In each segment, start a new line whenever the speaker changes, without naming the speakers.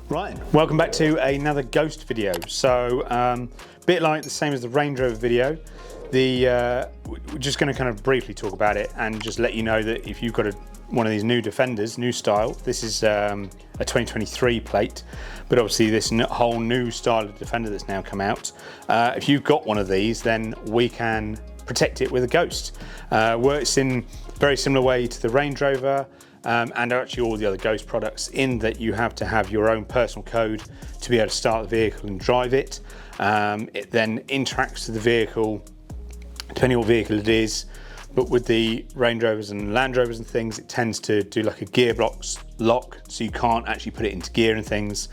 Right, welcome back to another Ghost video. So, a bit like the same as the Range Rover video, we're just going to kind of briefly talk about it and just let you know that if you've got one of these new Defenders, new style, this is a 2023 plate, but obviously this whole new style of Defender that's now come out, if you've got one of these, then we can protect it with a Ghost. Works in a very similar way to the Range Rover, and actually all the other Ghost products, in that you have to have your own personal code to be able to start the vehicle and drive it. It then interacts with the vehicle, depending on what vehicle it is, but with the Range Rovers and Land Rovers and things, it tends to do like a gearbox lock, so you can't actually put it into gear and things,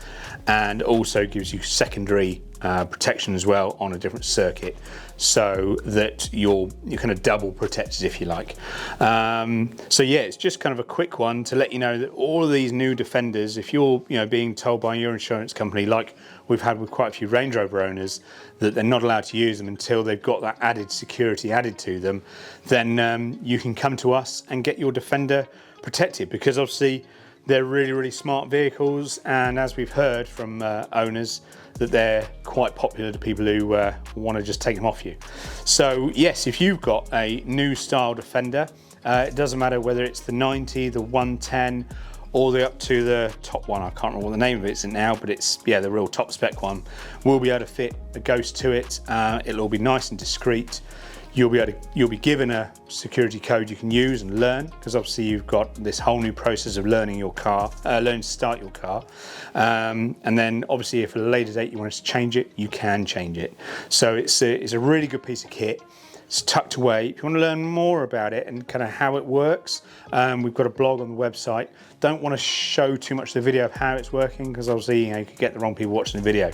and also gives you secondary protection as well on a different circuit, so that you're kind of double protected, if you like. So yeah, it's just kind of a quick one to let you know that all of these new Defenders, if you're being told by your insurance company, like we've had with quite a few Range Rover owners, that they're not allowed to use them until they've got that added security added to them, then you can come to us and get your Defender protected, because obviously they're really, really smart vehicles, and as we've heard from owners, that they're quite popular to people who want to just take them off you. So yes, if you've got a new style Defender, it doesn't matter whether it's the 90, the 110, all the way up to the top one. I can't remember what the name of it is now, but it's, yeah, the real top spec one. We'll be able to fit a Ghost to it. It'll all be nice and discreet. You'll be given a security code you can use and learn, because obviously you've got this whole new process of learning your car, learning to start your car, and then obviously if at a later date you want us to change it, you can change it. So it's a really good piece of kit. It's tucked away. If you want to learn more about it and kind of how it works, we've got a blog on the website. Don't want to show too much of the video of how it's working, because obviously you could get the wrong people watching the video.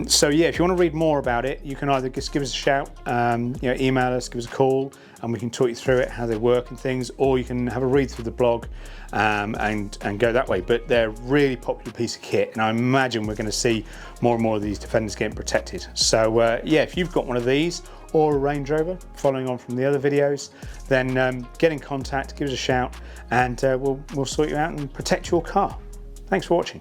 So yeah, if you want to read more about it, you can either just give us a shout, email us, give us a call, and we can talk you through it, how they work and things, or you can have a read through the blog and go that way. But they're a really popular piece of kit, and I imagine we're going to see more and more of these Defenders getting protected. So yeah, if you've got one of these or a Range Rover, following on from the other videos, then get in contact, give us a shout, and we'll sort you out and protect your car. Thanks for watching.